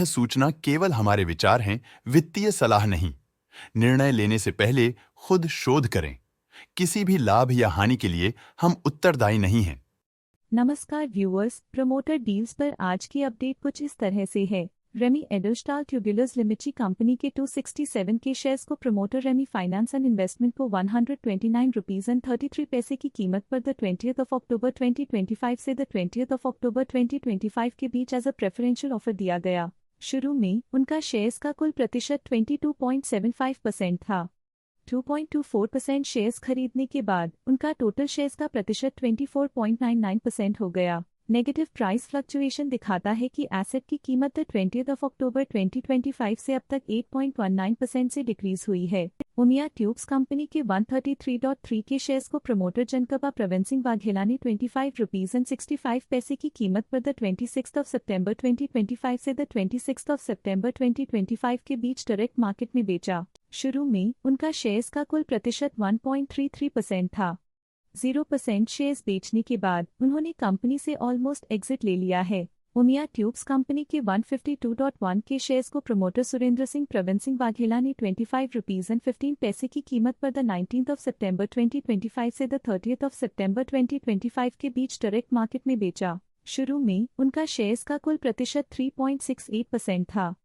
सूचना केवल हमारे विचार हैं, वित्तीय सलाह नहीं। निर्णय लेने से पहले खुद शोध करें। किसी भी लाभ या हानि के लिए हम उत्तरदायी नहीं हैं। नमस्कार व्यूअर्स, प्रमोटर डील्स पर आज की अपडेट कुछ इस तरह से है। Remi Edelstahl Tubulars Limited company के 267 के शेयर्स को promoter Remi finance and investment को 129 रुपीज एंड 33 पैसे की कीमत पर द 20th ऑफ अक्टूबर 2025 से द 20th ऑफ अक्टूबर 2025 के बीच एज अ प्रेफरेंशियल ऑफर दिया गया। शुरू में उनका शेयर्स का कुल प्रतिशत 22.75% था। 2.24% शेयर्स खरीदने के बाद उनका टोटल शेयर्स का प्रतिशत 24.99% हो गया। नेगेटिव प्राइस फ्लक्चुएशन दिखाता है कि एसेट की कीमत 20th ऑफ अक्टूबर 2025 से अब तक 8.19% से डिक्रीज हुई है। उमिया ट्यूब्स कंपनी के 133.3 के शेयर्स को प्रमोटर जनकबा प्रवीण सिंह वाघेला ने 25 रुपीज एंड 65 पैसे की कीमत पर द 26th ऑफ सितंबर 2025 से द 26th ऑफ सितंबर 2025 के बीच डायरेक्ट मार्केट में बेचा। शुरू में उनका शेयर्स का कुल प्रतिशत 1.33% था। 0% शेयर्स बेचने के बाद उन्होंने कंपनी से ऑलमोस्ट एग्जिट ले लिया है। उमिया ट्यूब्स कंपनी के 152.1 के शेयर्स को प्रमोटर सुरेंद्र सिंह प्रवीण सिंह वाघेला ने 25 रुपीज एंड 15 पैसे की कीमत पर द 19th ऑफ सितंबर 2025 से द 30th ऑफ सितंबर 2025 के बीच डायरेक्ट मार्केट में बेचा। शुरू में उनका शेयर्स का कुल प्रतिशत 3.68% था।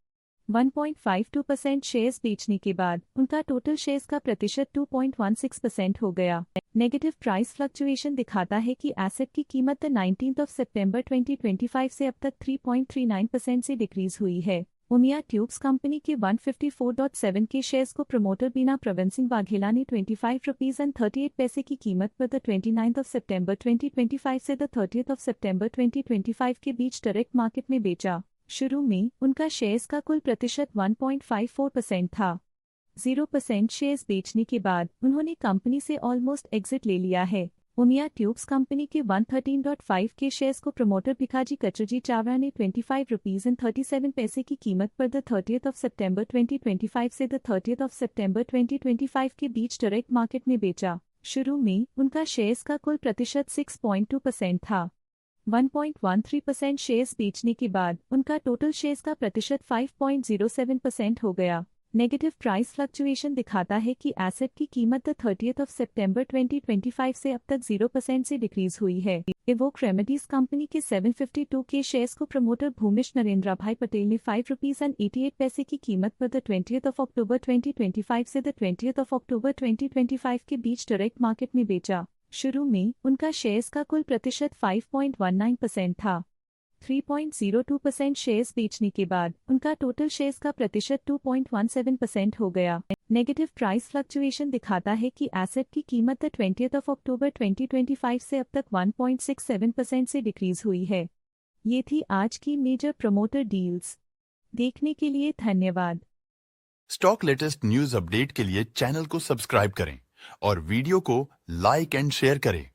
1.52% शेयर्स बेचने के बाद उनका टोटल शेयर्स का प्रतिशत 2.16% हो गया। नेगेटिव प्राइस फ्लक्चुएशन दिखाता है कि एसेट की कीमत 19th ऑफ सितंबर 2025 से अब तक 3.39% से डिक्रीज हुई है। उमिया ट्यूब्स कंपनी के 154.7 के शेयर्स को प्रमोटर बीना प्रवीण सिंह वाघेला ने 25 रुपीज एंड 38 पैसे की कीमत पर द 29th ऑफ सितंबर 2025 से द 30th ऑफ सितंबर 2025 के बीच डायरेक्ट मार्केट में बेचा। शुरू में उनका शेयर्स का कुल प्रतिशत 1.54% था। 0% शेयर्स बेचने के बाद उन्होंने कंपनी से ऑलमोस्ट एग्जिट ले लिया है। उमिया ट्यूब्स कंपनी के 113.5 के शेयर्स को प्रमोटर भिखाजी कचरजी चावड़ा ने 25 रुपीज एंड 37 पैसे की कीमत पर द 30th ऑफ सितंबर 2025 से द 30th ऑफ सितंबर 2025 के बीच डायरेक्ट मार्केट में बेचा। शुरू में उनका शेयर्स का कुल प्रतिशत 6.2% था। 1.13% शेयर्स बेचने के बाद उनका टोटल शेयर्स का प्रतिशत 5.07% हो गया। नेगेटिव प्राइस फ्लक्चुएशन दिखाता है कि एसेट की कीमत 30th ऑफ सितंबर 2025 से अब तक 0% से डिक्रीज हुई है। इवोक रेमेडीज कंपनी के 752 के शेयर्स को प्रमोटर भूमिश नरेंद्र भाई पटेल ने 5 रुपीज एंड 88 पैसे की कीमत पर द 20th ऑफ अक्टूबर 2025 से द 20th ऑफ अक्टूबर 2025 के बीच डायरेक्ट मार्केट में बेचा। शुरू में उनका शेयर्स का कुल प्रतिशत 5.19% था। 3.02% शेयर्स बेचने के बाद उनका टोटल शेयर्स का प्रतिशत 2.17% हो गया। नेगेटिव प्राइस फ्लक्चुएशन दिखाता है कि एसेट की कीमत 20th ऑफ अक्टूबर 2025 से अब तक 1.67% से डिक्रीज हुई है। ये थी आज की मेजर प्रमोटर डील्स। देखने के लिए धन्यवाद। स्टॉक लेटेस्ट न्यूज अपडेट के लिए चैनल को सब्सक्राइब करें और वीडियो को लाइक एंड शेयर करें।